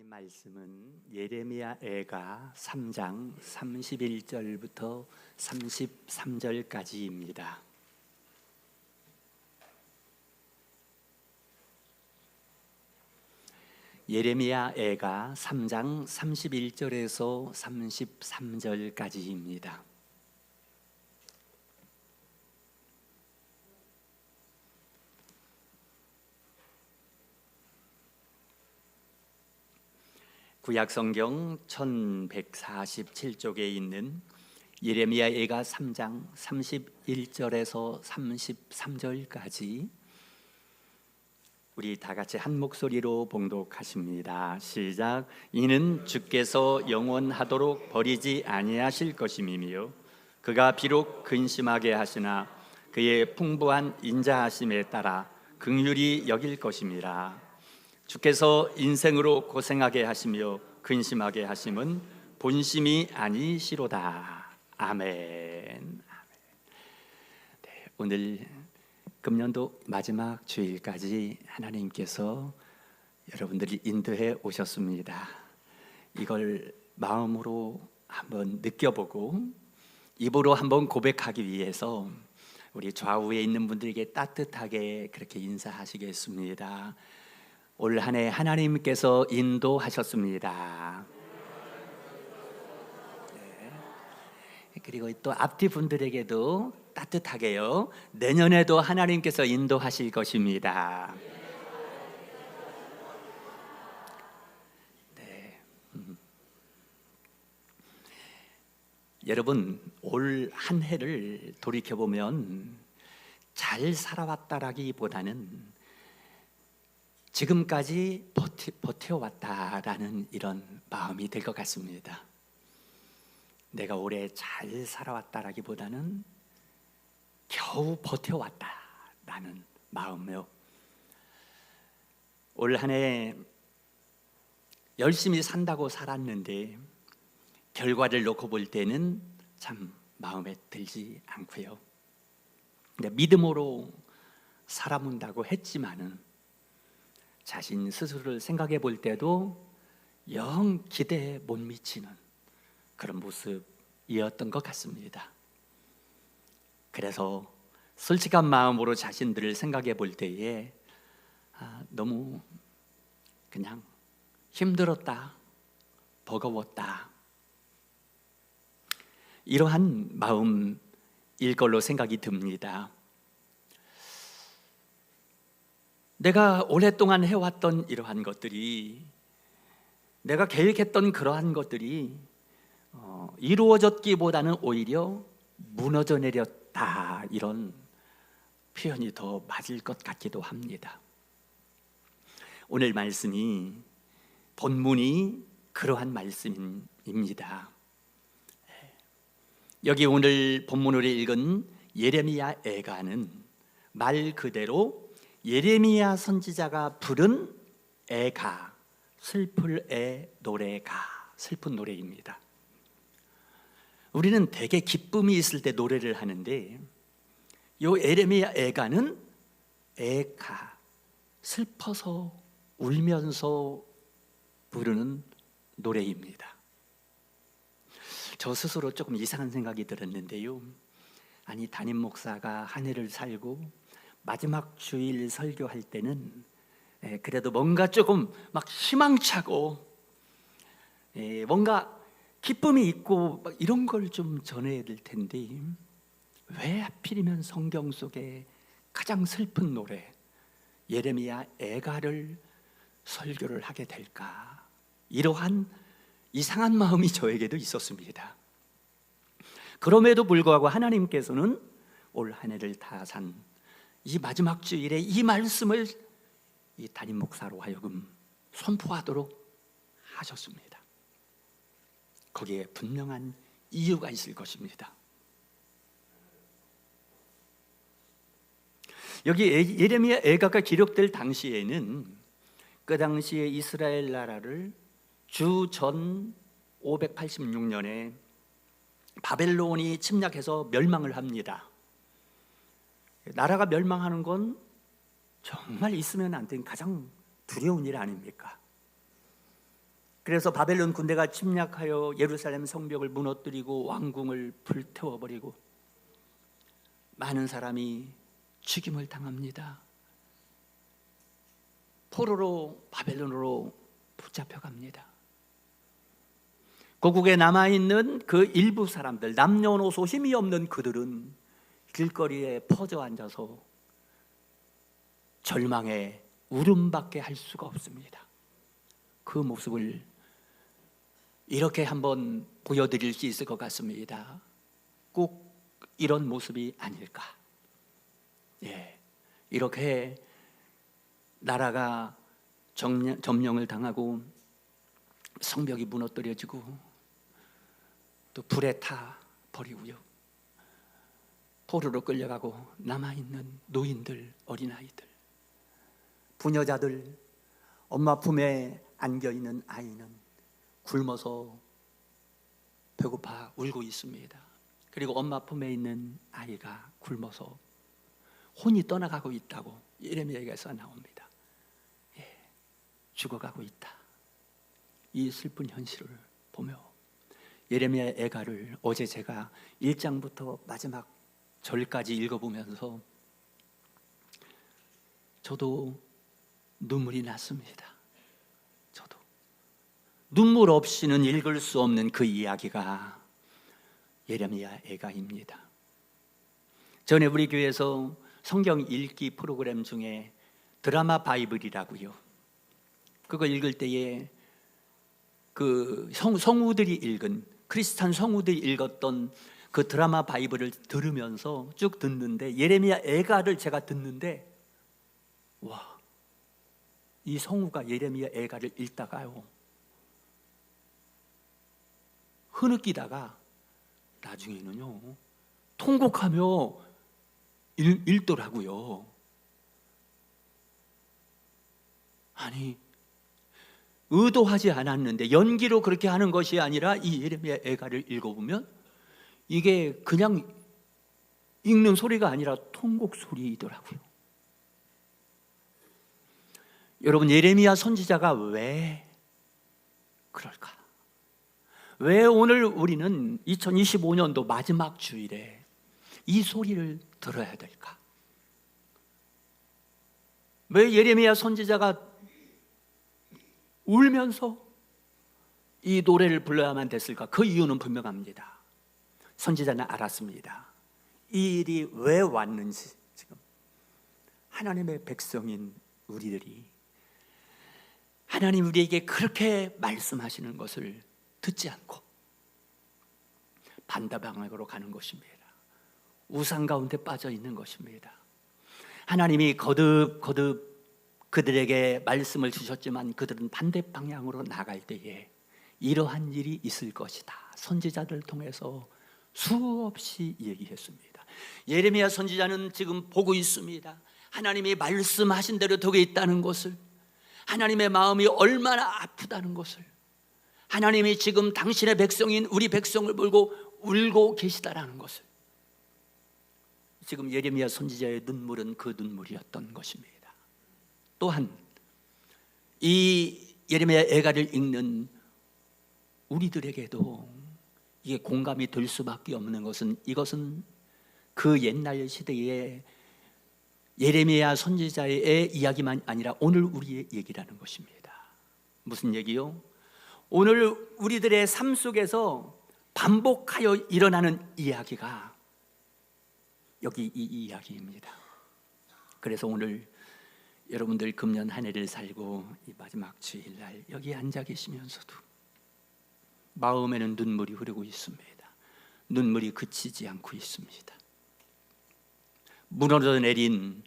하나님 말씀은 예레미야 애가 3장 31절부터 33절까지입니다. 예레미야 애가 3장 31절에서 33절까지입니다. 구약성경 1147쪽에 있는 예레미야 애가 3장 31절에서 33절까지 우리 다 같이 한 목소리로 봉독하십니다. 시작. 이는 주께서 영원하도록 버리지 아니하실 것임이며 그가 비록 근심하게 하시나 그의 풍부한 인자하심에 따라 긍휼히 여길 것임이라. 주께서 인생으로 고생하게 하시며 근심하게 하심은 본심이 아니시로다. 아멘. 네, 오늘 금년도 마지막 주일까지 하나님께서 여러분들이 인도해 오셨습니다. 이걸 마음으로 한번 느껴보고 입으로 한번 고백하기 위해서 우리 좌우에 있는 분들에게 따뜻하게 그렇게 인사하시겠습니다. 올 한 해 하나님께서 인도하셨습니다. 네. 그리고 또 앞뒤 분들에게도 따뜻하게요. 내년에도 하나님께서 인도하실 것입니다. 네. 여러분, 올 한 해를 돌이켜보면 잘 살아왔다라기보다는 지금까지 버텨왔다라는 이런 마음이 들 것 같습니다. 내가 올해 잘 살아왔다라기보다는 겨우 버텨왔다라는 마음이요. 올 한 해 열심히 산다고 살았는데 결과를 놓고 볼 때는 참 마음에 들지 않고요. 근데 믿음으로 살아본다고 했지만은 자신 스스로를 생각해 볼 때도 영 기대에 못 미치는 그런 모습이었던 것 같습니다. 그래서 솔직한 마음으로 자신들을 생각해 볼 때에 너무 그냥 힘들었다, 버거웠다, 이러한 마음일 걸로 생각이 듭니다. 내가 오랫동안 해왔던 이러한 것들이, 내가 계획했던 그러한 것들이 이루어졌기보다는 오히려 무너져 내렸다, 이런 표현이 더 맞을 것 같기도 합니다. 오늘 말씀이, 본문이 그러한 말씀입니다. 여기 오늘 본문으로 읽은 예레미야 애가는 말 그대로 예레미야 선지자가 부른 애가, 슬플 애 노래가, 슬픈 노래입니다. 우리는 되게 기쁨이 있을 때 노래를 하는데 요 예레미야 애가는 애가, 슬퍼서 울면서 부르는 노래입니다. 저 스스로 조금 이상한 생각이 들었는데요. 아니, 담임 목사가 한 해를 살고 마지막 주일 설교할 때는 그래도 뭔가 조금 막 희망차고 뭔가 기쁨이 있고 이런 걸 좀 전해야 될 텐데 왜 하필이면 성경 속에 가장 슬픈 노래 예레미야 애가를 설교를 하게 될까? 이러한 이상한 마음이 저에게도 있었습니다. 그럼에도 불구하고 하나님께서는 올 한 해를 다 산 이 마지막 주일에 이 말씀을 이 담임 목사로 하여금 선포하도록 하셨습니다. 거기에 분명한 이유가 있을 것입니다. 여기 예레미야 애가가 기록될 당시에는 그 당시에 이스라엘 나라를 주전 586년에 바벨론이 침략해서 멸망을 합니다. 나라가 멸망하는 건 정말 있으면 안 되는 가장 두려운 일 아닙니까? 그래서 바벨론 군대가 침략하여 예루살렘 성벽을 무너뜨리고 왕궁을 불태워버리고 많은 사람이 죽임을 당합니다. 포로로 바벨론으로 붙잡혀갑니다. 고국에 남아있는 그 일부 사람들, 남녀노소 힘이 없는 그들은 길거리에 퍼져 앉아서 절망에 울음밖에 할 수가 없습니다. 그 모습을 이렇게 한번 보여드릴 수 있을 것 같습니다. 꼭 이런 모습이 아닐까. 이렇게 나라가 점령을 당하고 성벽이 무너뜨려지고 또 불에 타 버리고요, 포로로 끌려가고 남아있는 노인들, 어린아이들, 부녀자들, 엄마 품에 안겨있는 아이는 굶어서 배고파 울고 있습니다. 그리고 엄마 품에 있는 아이가 굶어서 혼이 떠나가고 있다고 예레미야에서 나옵니다. 죽어가고 있다. 이 슬픈 현실을 보며 예레미야의 애가를 어제 제가 1장부터 마지막 절까지 읽어보면서 저도 눈물이 났습니다. 저도 눈물 없이는 읽을 수 없는 그 이야기가 예레미야 애가입니다. 전에 우리 교회에서 성경 읽기 프로그램 중에 드라마 바이블이라고요, 그거 읽을 때에 그 성우들이 읽은, 크리스찬 성우들이 읽었던 그 드라마 바이블을 들으면서 쭉 듣는데, 예레미야 애가를 제가 듣는데, 와, 이 성우가 예레미야 애가를 읽다가요, 흐느끼다가 나중에는요 통곡하며 읽더라고요. 아니, 의도하지 않았는데 연기로 그렇게 하는 것이 아니라 이 예레미야 애가를 읽어보면 이게 그냥 읽는 소리가 아니라 통곡 소리이더라고요. 여러분, 예레미야 선지자가 왜 그럴까? 왜 오늘 우리는 2025년도 마지막 주일에 이 소리를 들어야 될까? 왜 예레미야 선지자가 울면서 이 노래를 불러야만 됐을까? 그 이유는 분명합니다. 선지자는 알았습니다. 이 일이 왜 왔는지. 지금 하나님의 백성인 우리들이 하나님 우리에게 그렇게 말씀하시는 것을 듣지 않고 반대방향으로 가는 것입니다. 우상 가운데 빠져 있는 것입니다. 하나님이 거듭 그들에게 말씀을 주셨지만 그들은 반대 방향으로 나갈 때에 이러한 일이 있을 것이다. 선지자들을 통해서 수없이 얘기했습니다. 예레미야 선지자는 지금 보고 있습니다. 하나님이 말씀하신 대로 되고 있다는 것을, 하나님의 마음이 얼마나 아프다는 것을, 하나님이 지금 당신의 백성인 우리 백성을 보고 울고 계시다라는 것을. 지금 예레미야 선지자의 눈물은 그 눈물이었던 것입니다. 또한 이 예레미야 애가를 읽는 우리들에게도 이게 공감이 될 수밖에 없는 것은, 이것은 그 옛날 시대의 예레미야 선지자의 이야기만 아니라 오늘 우리의 얘기라는 것입니다. 무슨 얘기요? 오늘 우리들의 삶 속에서 반복하여 일어나는 이야기가 여기 이 이야기입니다. 그래서 오늘 여러분들 금년 한 해를 살고 이 마지막 주일날 여기 앉아 계시면서도 마음에는 눈물이 흐르고 있습니다. 눈물이 그치지 않고 있습니다. 무너져 내린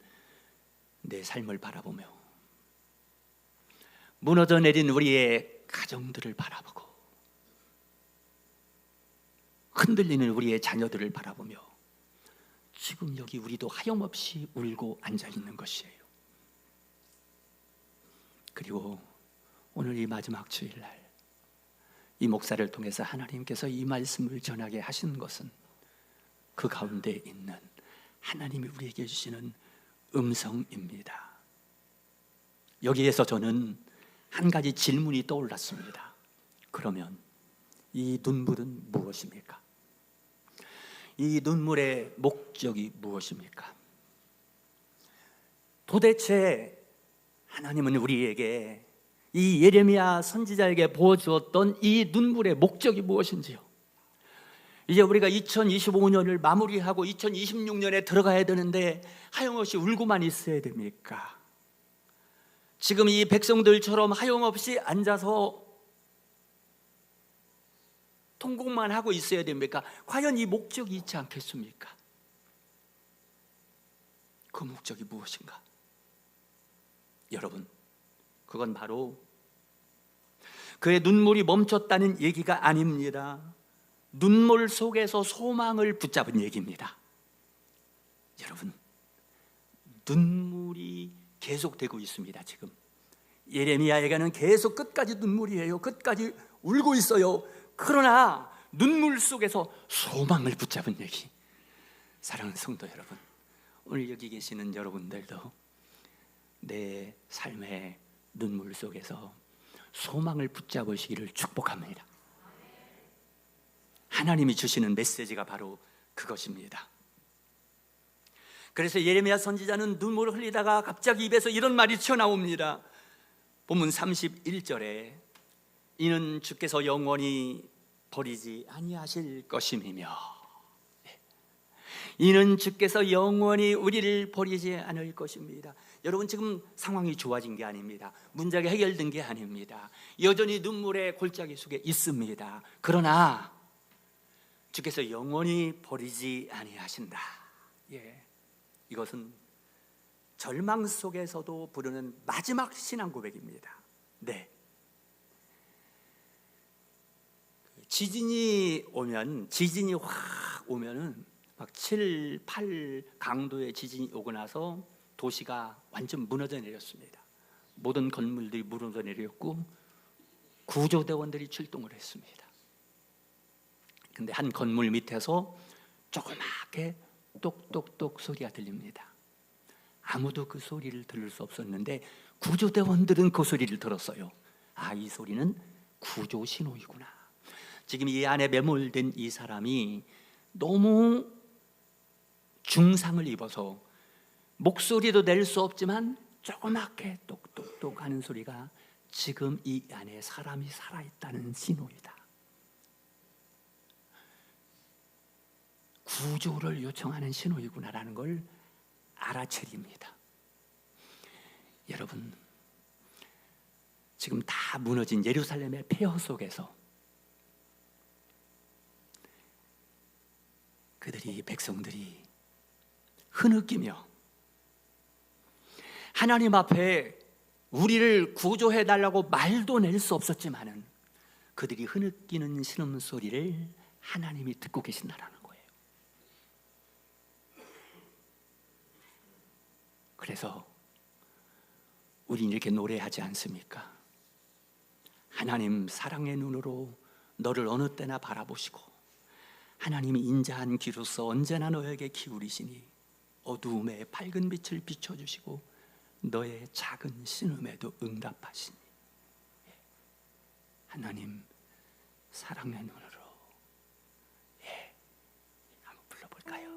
내 삶을 바라보며, 무너져 내린 우리의 가정들을 바라보고, 흔들리는 우리의 자녀들을 바라보며 지금 여기 우리도 하염없이 울고 앉아 있는 것이에요. 그리고 오늘 이 마지막 주일날 이 목사를 통해서 하나님께서 이 말씀을 전하게 하신 것은 그 가운데 있는 하나님이 우리에게 주시는 음성입니다. 여기에서 저는 한 가지 질문이 떠올랐습니다. 그러면 이 눈물은 무엇입니까? 이 눈물의 목적이 무엇입니까? 도대체 하나님은 우리에게 이 예레미야 선지자에게 보여주었던 이 눈물의 목적이 무엇인지요? 이제 우리가 2025년을 마무리하고 2026년에 들어가야 되는데 하염없이 울고만 있어야 됩니까? 지금 이 백성들처럼 하염없이 앉아서 통곡만 하고 있어야 됩니까? 과연 이 목적이 있지 않겠습니까? 그 목적이 무엇인가? 여러분, 그건 바로 그의 눈물이 멈췄다는 얘기가 아닙니다. 눈물 속에서 소망을 붙잡은 얘기입니다. 여러분, 눈물이 계속되고 있습니다. 지금 예레미야에게는 계속 끝까지 눈물이에요. 끝까지 울고 있어요. 그러나 눈물 속에서 소망을 붙잡은 얘기. 사랑하는 성도 여러분, 오늘 여기 계시는 여러분들도 내 삶의 눈물 속에서 소망을 붙잡으시기를 축복합니다. 하나님이 주시는 메시지가 바로 그것입니다. 그래서 예레미야 선지자는 눈물을 흘리다가 갑자기 입에서 이런 말이 튀어나옵니다. 본문 31절에 이는 주께서 영원히 버리지 아니하실 것임이며, 이는 주께서 영원히 우리를 버리지 않을 것입니다. 여러분, 지금 상황이 좋아진 게 아닙니다. 문제가 해결된 게 아닙니다. 여전히 눈물의 골짜기 속에 있습니다. 그러나 주께서 영원히 버리지 아니하신다. 이것은 절망 속에서도 부르는 마지막 신앙 고백입니다. 네. 지진이 확 오면은 막 7, 8 강도의 지진이 오고 나서 도시가 완전 무너져 내렸습니다. 모든 건물들이 무너져 내렸고 구조대원들이 출동을 했습니다. 근데 한 건물 밑에서 조그맣게 똑똑똑 소리가 들립니다. 아무도 그 소리를 들을 수 없었는데 구조대원들은 그 소리를 들었어요. 아, 이 소리는 구조 신호이구나. 지금 이 안에 매몰된 이 사람이 너무 중상을 입어서 목소리도 낼 수 없지만 조그맣게 똑똑똑 하는 소리가 지금 이 안에 사람이 살아있다는 신호이다. 구조를 요청하는 신호이구나라는 걸 알아차립니다. 여러분, 지금 다 무너진 예루살렘의 폐허 속에서 백성들이 흐느끼며 하나님 앞에 우리를 구조해 달라고 말도 낼 수 없었지만은 그들이 흐느끼는 신음소리를 하나님이 듣고 계신다라는 거예요. 그래서 우린 이렇게 노래하지 않습니까? 하나님 사랑의 눈으로 너를 어느 때나 바라보시고 하나님이 인자한 귀로서 언제나 너에게 기울이시니 어두움에 밝은 빛을 비춰주시고 너의 작은 신음에도 응답하시니. 하나님 사랑의 눈으로 한번 불러볼까요?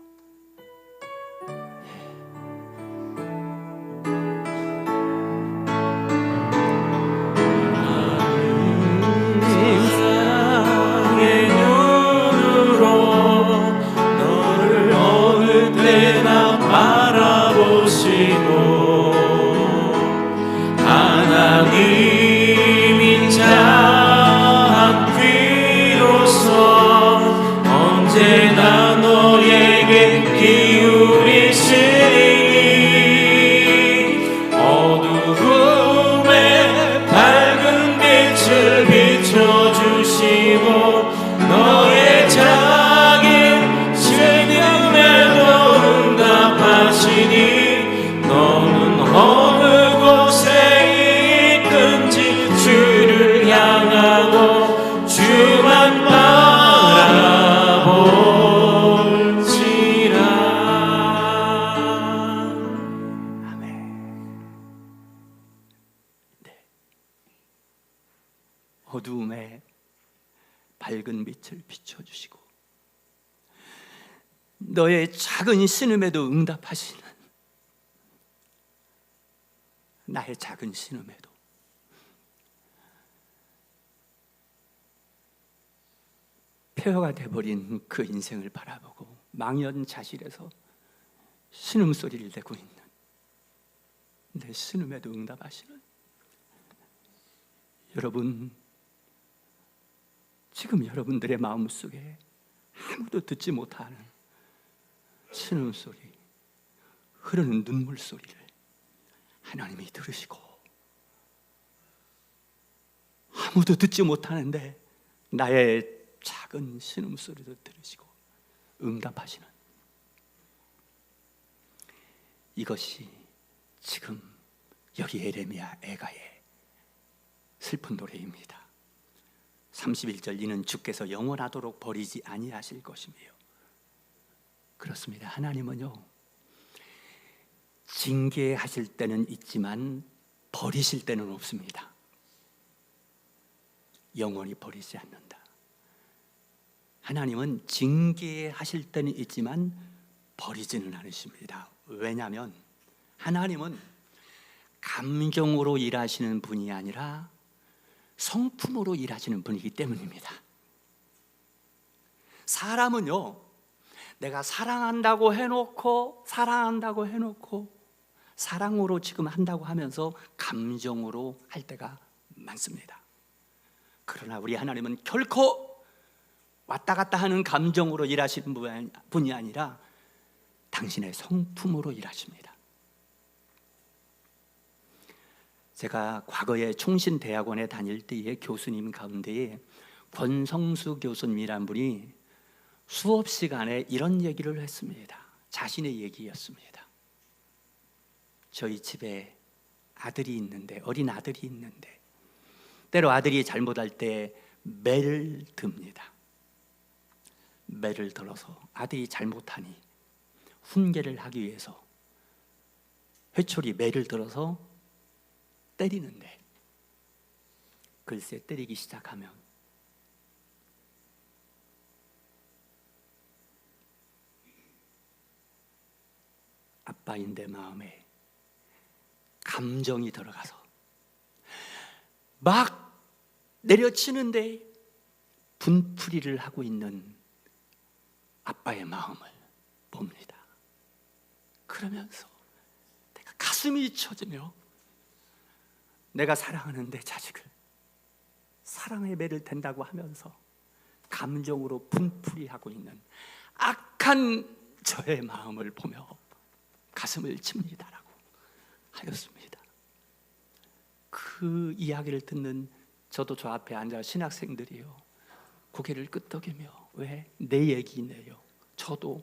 사랑의 눈으로 너를 어느 때나 바라보시고 하나님 인자한 귀로서 언제나 너에게 기울이시니 어두움에 밝은 빛을 비춰주시고 너의 작은 신음에도 응답하시니 너는 어느 곳에 있든지 주를 향하고 주만 바라볼지라. 아멘. 네. 어두움에 밝은 빛을 비춰주시고 너의 작은 신음에도 응답하시는, 나의 작은 신음에도 폐허가 돼버린 그 인생을 바라보고 망연자실해서 신음소리를 내고 있는 내 신음에도 응답하시는 여러분, 지금 여러분들의 마음속에 아무도 듣지 못하는 신음소리, 흐르는 눈물 소리를 하나님이 들으시고, 아무도 듣지 못하는데 나의 작은 신음소리도 들으시고 응답하시는, 이것이 지금 여기 예레미야 애가의 슬픈 노래입니다. 31절, 이는 주께서 영원하도록 버리지 아니하실 것이며. 그렇습니다. 하나님은요, 징계하실 때는 있지만 버리실 때는 없습니다. 영원히 버리지 않는다. 하나님은 징계하실 때는 있지만 버리지는 않으십니다. 왜냐하면 하나님은 감정으로 일하시는 분이 아니라 성품으로 일하시는 분이기 때문입니다. 사람은요, 내가 사랑한다고 해놓고 사랑으로 지금 한다고 하면서 감정으로 할 때가 많습니다. 그러나 우리 하나님은 결코 왔다 갔다 하는 감정으로 일하시는 분이 아니라 당신의 성품으로 일하십니다. 제가 과거에 총신대학원에 다닐 때의 교수님 가운데에 권성수 교수님이란 분이 수업 시간에 이런 얘기를 했습니다. 자신의 얘기였습니다. 저희 집에 아들이 있는데, 어린 아들이 있는데 때로 아들이 잘못할 때 매를 듭니다. 매를 들어서 아들이 잘못하니 훈계를 하기 위해서 회초리 매를 들어서 때리는데, 글쎄 때리기 시작하면 아빠인 내 마음에 감정이 들어가서 막 내려치는데 분풀이를 하고 있는 아빠의 마음을 봅니다. 그러면서 내가 가슴이 쳐지며 내가 사랑하는 내 자식을 사랑의 매를 댄다고 하면서 감정으로 분풀이하고 있는 악한 저의 마음을 보며 가슴을 칩니다라고 하였습니다. 그 이야기를 듣는 저도 저 앞에 앉아 신학생들이요, 고개를 끄덕이며, 왜? 내 얘기네요. 저도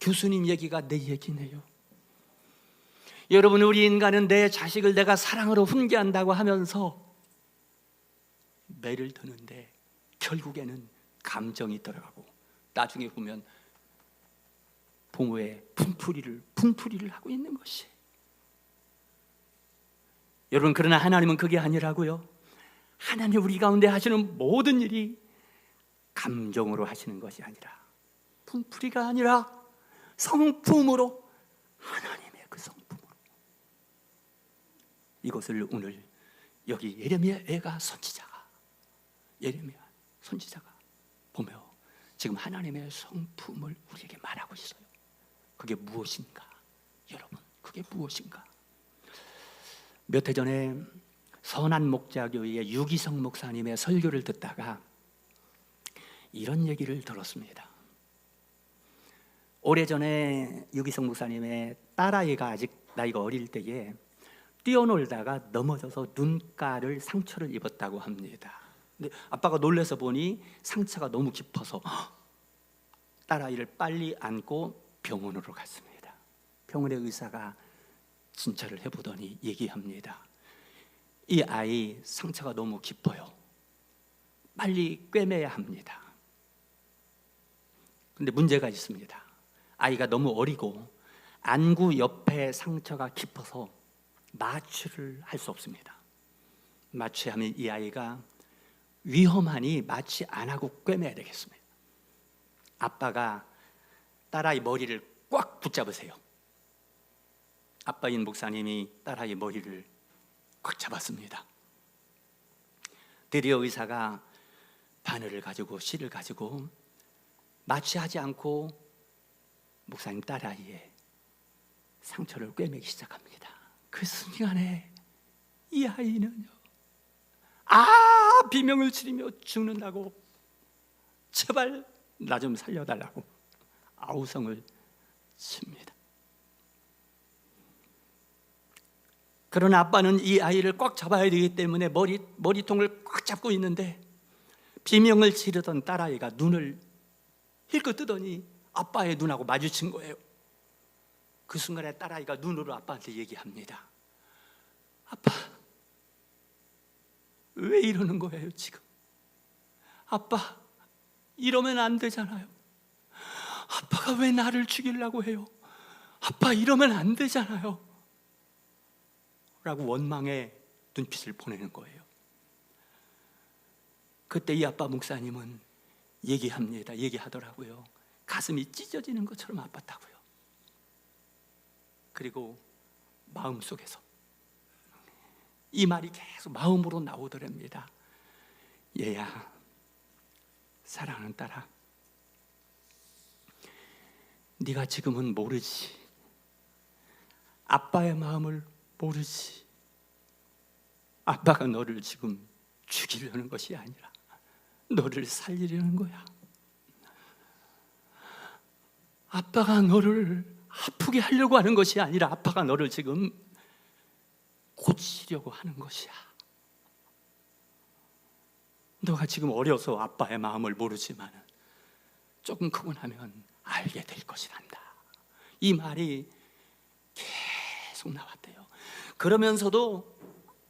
교수님 얘기가 내 얘기네요. 여러분, 우리 인간은 내 자식을 내가 사랑으로 훈계한다고 하면서 매를 드는데 결국에는 감정이 들어가고 나중에 보면 부모의 분풀이를 하고 있는 것이. 여러분, 그러나 하나님은 그게 아니라고요. 하나님 우리 가운데 하시는 모든 일이 감정으로 하시는 것이 아니라, 분풀이가 아니라 성품으로, 하나님의 그 성품으로. 이것을 오늘 여기 예레미야 애가 예레미야 선지자가 보며 지금 하나님의 성품을 우리에게 말하고 있어요. 그게 무엇인가? 여러분, 그게 무엇인가? 몇 해 전에 선한 목자교회의 유기성 목사님의 설교를 듣다가 이런 얘기를 들었습니다. 오래전에 유기성 목사님의 딸아이가 아직 나이가 어릴 때에 뛰어놀다가 넘어져서 눈가를 상처를 입었다고 합니다. 근데 아빠가 놀라서 보니 상처가 너무 깊어서 딸아이를 빨리 안고 병원으로 갔습니다. 병원의 의사가 진찰을 해보더니 얘기합니다. 이 아이 상처가 너무 깊어요. 빨리 꿰매야 합니다. 근데 문제가 있습니다. 아이가 너무 어리고 안구 옆에 상처가 깊어서 마취를 할 수 없습니다. 마취하면 이 아이가 위험하니 마취 안 하고 꿰매야 되겠습니다. 아빠가 딸아이 머리를 꽉 붙잡으세요. 아빠인 목사님이 딸아이 머리를 꽉 잡았습니다. 드디어 의사가 바늘을 가지고 실을 가지고 마취하지 않고 목사님 딸아이의 상처를 꿰매기 시작합니다. 그 순간에 이 아이는요, 비명을 지르며 죽는다고, 제발 나 좀 살려달라고 아우성을 칩니다. 그러나 아빠는 이 아이를 꽉 잡아야 되기 때문에 머리통을 꽉 잡고 있는데, 비명을 지르던 딸아이가 눈을 힐끗 뜨더니 아빠의 눈하고 마주친 거예요. 그 순간에 딸아이가 눈으로 아빠한테 얘기합니다. 아빠, 왜 이러는 거예요 지금? 아빠, 이러면 안 되잖아요. 아빠가 왜 나를 죽이려고 해요? 아빠, 이러면 안 되잖아요. 라고 원망의 눈빛을 보내는 거예요. 그때 이 아빠 목사님은 얘기하더라고요. 가슴이 찢어지는 것처럼 아팠다고요. 그리고 마음속에서 이 말이 계속 마음으로 나오더랍니다. 얘야, 사랑하는 딸아, 네가 지금은 모르지. 아빠의 마음을 모르지. 아빠가 너를 지금 죽이려는 것이 아니라 너를 살리려는 거야. 아빠가 너를 아프게 하려고 하는 것이 아니라 아빠가 너를 지금 고치려고 하는 것이야. 너가 지금 어려서 아빠의 마음을 모르지만 조금 크고 나면 알게 될 것이란다. 이 말이 계속 나왔대요. 그러면서도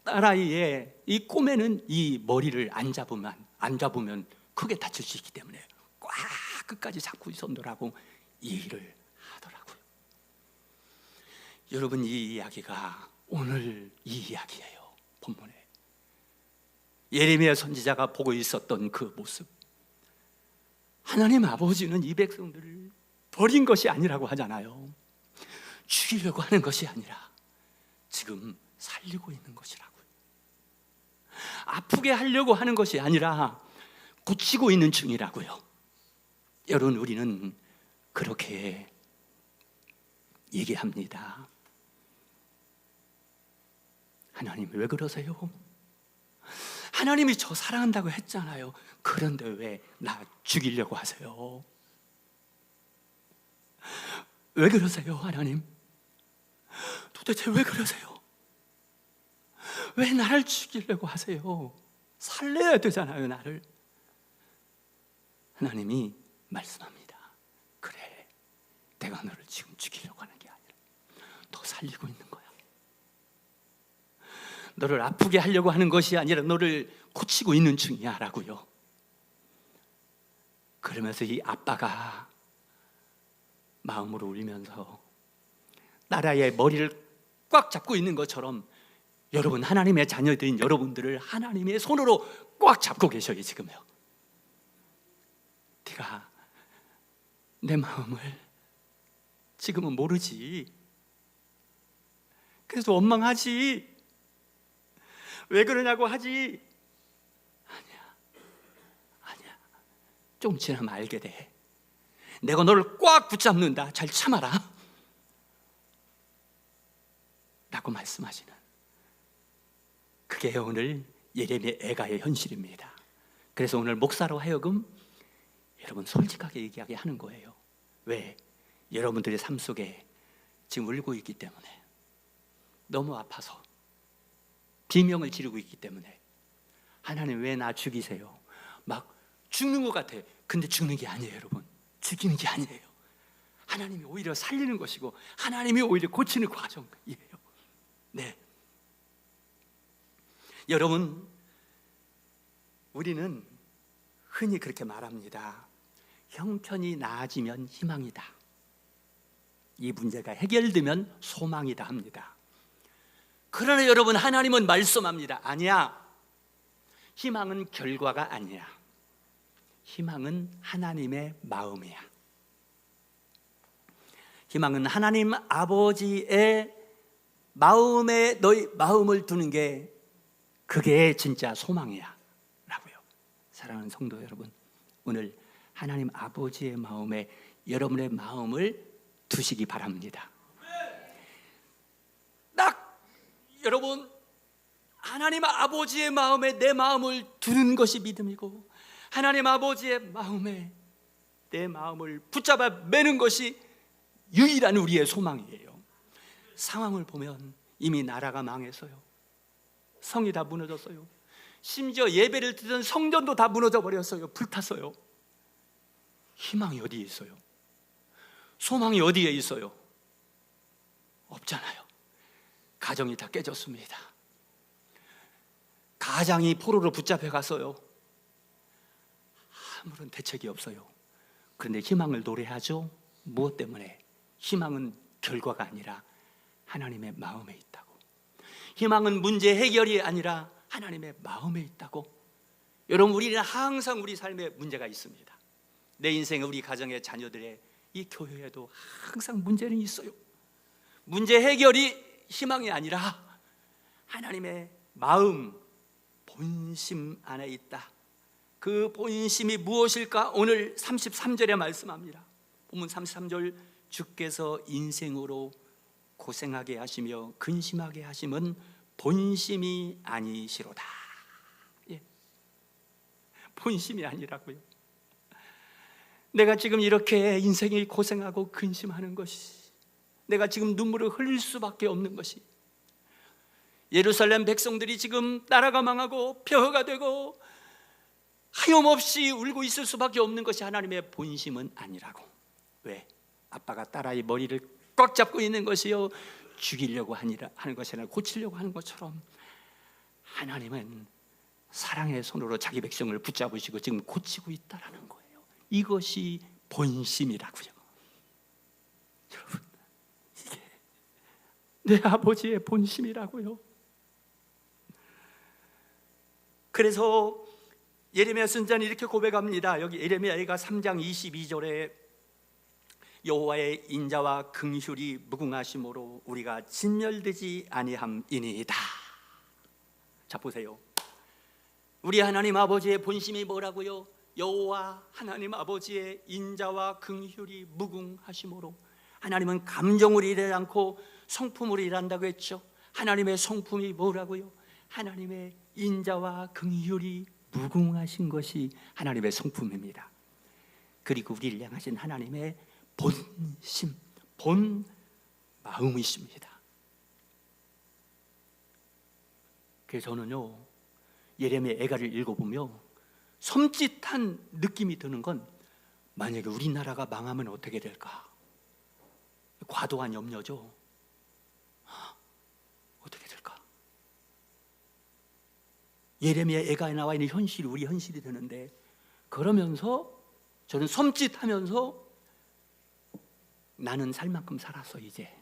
딸아이의 이 꼬매는 이 머리를 안 잡으면 크게 다칠 수 있기 때문에 꽉 끝까지 잡고 있었더라고 이 일을 하더라고요. 여러분, 이 이야기가 오늘 이 이야기예요. 본문에 예레미야 선지자가 보고 있었던 그 모습, 하나님 아버지는 이 백성들을 버린 것이 아니라고 하잖아요. 죽이려고 하는 것이 아니라 지금 살리고 있는 것이라고요. 아프게 하려고 하는 것이 아니라 고치고 있는 중이라고요. 여러분, 우리는 그렇게 얘기합니다. 하나님 왜 그러세요? 하나님이 저 사랑한다고 했잖아요. 그런데 왜 나 죽이려고 하세요? 왜 그러세요, 하나님? 도대체 왜 그러세요? 왜 나를 죽이려고 하세요? 살려야 되잖아요, 나를. 하나님이 말씀합니다. 그래, 내가 너를 지금 죽이려고 하는 게 아니라 너 살리고 있는 거야. 너를 아프게 하려고 하는 것이 아니라 너를 고치고 있는 중이야 라고요. 그러면서 이 아빠가 마음으로 울면서 딸아이의 머리를 꽉 잡고 있는 것처럼 여러분, 하나님의 자녀들인 여러분들을 하나님의 손으로 꽉 잡고 계셔요. 지금요. 네가 내 마음을 지금은 모르지. 그래서 원망하지. 왜 그러냐고 하지. 아니야. 좀 지나면 알게 돼. 내가 너를 꽉 붙잡는다. 잘 참아라 라고 말씀하시는, 그게 오늘 예레미야 애가의 현실입니다. 그래서 오늘 목사로 하여금 여러분 솔직하게 얘기하게 하는 거예요. 왜? 여러분들의 삶 속에 지금 울고 있기 때문에, 너무 아파서 비명을 지르고 있기 때문에, 하나님 왜 나 죽이세요? 막 죽는 것 같아. 근데 죽는 게 아니에요. 여러분, 죽이는 게 아니에요. 하나님이 오히려 살리는 것이고 하나님이 오히려 고치는 과정이에요. 네, 여러분, 우리는 흔히 그렇게 말합니다. 형편이 나아지면 희망이다. 이 문제가 해결되면 소망이다 합니다. 그러나 여러분, 하나님은 말씀합니다. 아니야, 희망은 결과가 아니야. 희망은 하나님의 마음이야. 희망은 하나님 아버지의 마음에 너희 마음을 두는 게 그게 진짜 소망이야 라고요. 사랑하는 성도 여러분, 오늘 하나님 아버지의 마음에 여러분의 마음을 두시기 바랍니다. 딱 여러분, 하나님 아버지의 마음에 내 마음을 두는 것이 믿음이고, 하나님 아버지의 마음에 내 마음을 붙잡아 매는 것이 유일한 우리의 소망이에요. 상황을 보면 이미 나라가 망해서요, 성이 다 무너졌어요. 심지어 예배를 드리던 성전도 다 무너져 버렸어요. 불탔어요. 희망이 어디에 있어요? 소망이 어디에 있어요? 없잖아요. 가정이 다 깨졌습니다. 가장이 포로로 붙잡혀 갔어요. 아무런 대책이 없어요. 그런데 희망을 노래하죠. 무엇 때문에? 희망은 결과가 아니라 하나님의 마음에 있다고. 희망은 문제 해결이 아니라 하나님의 마음에 있다고. 여러분, 우리는 항상 우리 삶에 문제가 있습니다. 내 인생에, 우리 가정의 자녀들의, 이 교회에도 항상 문제는 있어요. 문제 해결이 희망이 아니라 하나님의 마음, 본심 안에 있다. 그 본심이 무엇일까? 오늘 33절에 말씀합니다. 본문 33절, 주께서 인생으로 고생하게 하시며 근심하게 하심은 본심이 아니시로다. 예. 본심이 아니라고요. 내가 지금 이렇게 인생이 고생하고 근심하는 것이, 내가 지금 눈물을 흘릴 수밖에 없는 것이, 예루살렘 백성들이 지금 나라가 망하고 폐허가 되고 하염없이 울고 있을 수밖에 없는 것이 하나님의 본심은 아니라고. 왜? 아빠가 딸아이 머리를 꽉 잡고 있는 것이요, 죽이려고 하는 것이 아니라 고치려고 하는 것처럼 하나님은 사랑의 손으로 자기 백성을 붙잡으시고 지금 고치고 있다라는 거예요. 이것이 본심이라고요. 여러분, 이게 내 아버지의 본심이라고요. 그래서 예레미야 선지자는 이렇게 고백합니다. 여기 예레미야가 3장 22절에 여호와의 인자와 긍휼이 무궁하심으로 우리가 진멸되지 아니함이니이다. 자, 보세요. 우리 하나님 아버지의 본심이 뭐라고요? 여호와 하나님 아버지의 인자와 긍휼이 무궁하심으로. 하나님은 감정으로 일하지 않고 성품으로 일한다고 했죠. 하나님의 성품이 뭐라고요? 하나님의 인자와 긍휼이 무궁하신 것이 하나님의 성품입니다. 그리고 우리를 향하신 하나님의 본심, 본 마음이십니다. 그래서 저는요, 예레미야 애가를 읽어보며 섬찟한 느낌이 드는 건, 만약에 우리나라가 망하면 어떻게 될까? 과도한 염려죠. 어떻게 될까? 예레미야 애가에 나와 있는 현실이 우리 현실이 되는데, 그러면서 저는 섬찟하면서 나는 살 만큼 살았어 이제.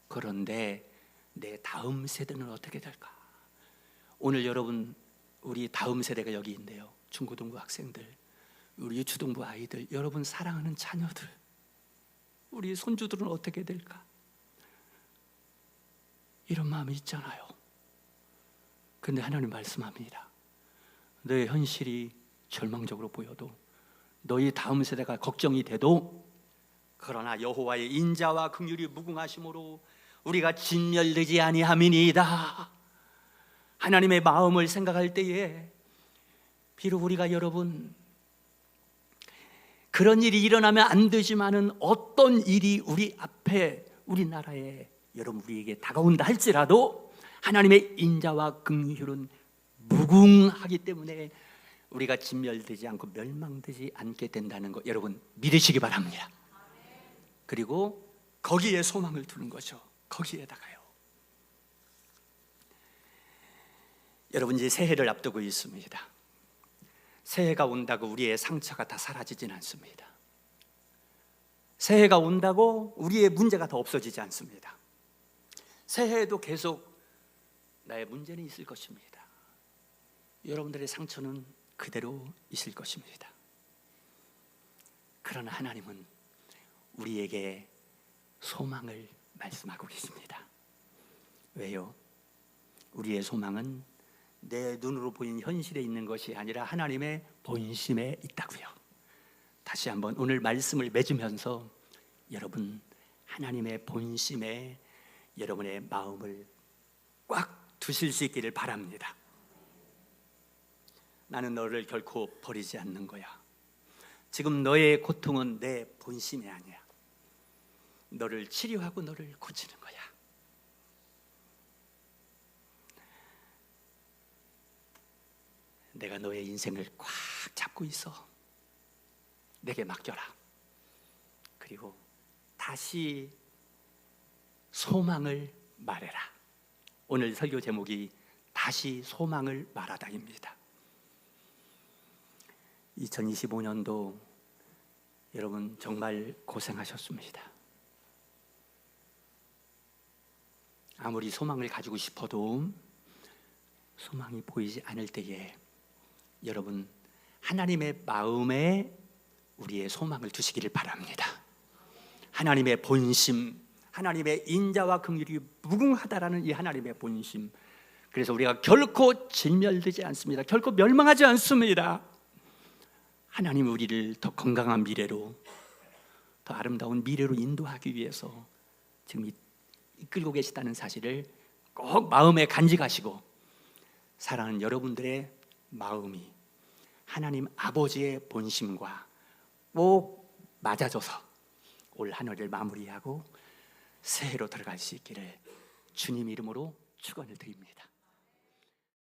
그런데 내 다음 세대는 어떻게 될까? 오늘 여러분, 우리 다음 세대가 여기 있는데요, 중고등부 학생들, 우리 유초등부 아이들, 여러분 사랑하는 자녀들, 우리 손주들은 어떻게 될까? 이런 마음이 있잖아요. 근데 하나님 말씀합니다. 너의 현실이 절망적으로 보여도, 너희 다음 세대가 걱정이 돼도, 그러나 여호와의 인자와 긍휼이 무궁하심으로 우리가 진멸되지 아니함이니이다. 하나님의 마음을 생각할 때에 비록 우리가, 여러분, 그런 일이 일어나면 안 되지만은 어떤 일이 우리 앞에, 우리나라에, 여러분 우리에게 다가온다 할지라도 하나님의 인자와 긍휼은 무궁하기 때문에 우리가 진멸되지 않고 멸망되지 않게 된다는 것, 여러분 믿으시기 바랍니다. 그리고 거기에 소망을 두는 거죠. 거기에다가요. 여러분, 이제 새해를 앞두고 있습니다. 새해가 온다고 우리의 상처가 다 사라지진 않습니다. 새해가 온다고 우리의 문제가 더 없어지지 않습니다. 새해에도 계속 나의 문제는 있을 것입니다. 여러분들의 상처는 그대로 있을 것입니다. 그러나 하나님은 우리에게 소망을 말씀하고 계십니다. 왜요? 우리의 소망은 내 눈으로 보이는 현실에 있는 것이 아니라 하나님의 본심에 있다고요. 다시 한번 오늘 말씀을 맺으면서 여러분 하나님의 본심에 여러분의 마음을 꽉 두실 수 있기를 바랍니다. 나는 너를 결코 버리지 않는 거야. 지금 너의 고통은 내 본심이 아니야. 너를 치료하고 너를 고치는 거야. 내가 너의 인생을 꽉 잡고 있어. 내게 맡겨라. 그리고 다시 소망을 말해라. 오늘 설교 제목이 다시 소망을 말하다입니다. 2025년도 여러분 정말 고생하셨습니다. 아무리 소망을 가지고 싶어도 소망이 보이지 않을 때에 여러분 하나님의 마음에 우리의 소망을 두시기를 바랍니다. 하나님의 본심, 하나님의 인자와 긍휼이 무궁하다라는 이 하나님의 본심. 그래서 우리가 결코 진멸되지 않습니다. 결코 멸망하지 않습니다. 하나님 우리를 더 건강한 미래로, 더 아름다운 미래로 인도하기 위해서 지금 이끌고 계시다는 사실을 꼭 마음에 간직하시고 사랑하는 여러분들의 마음이 하나님 아버지의 본심과 꼭 맞아져서 올 한 해를 마무리하고 새해로 들어갈 수 있기를 주님 이름으로 축원을 드립니다.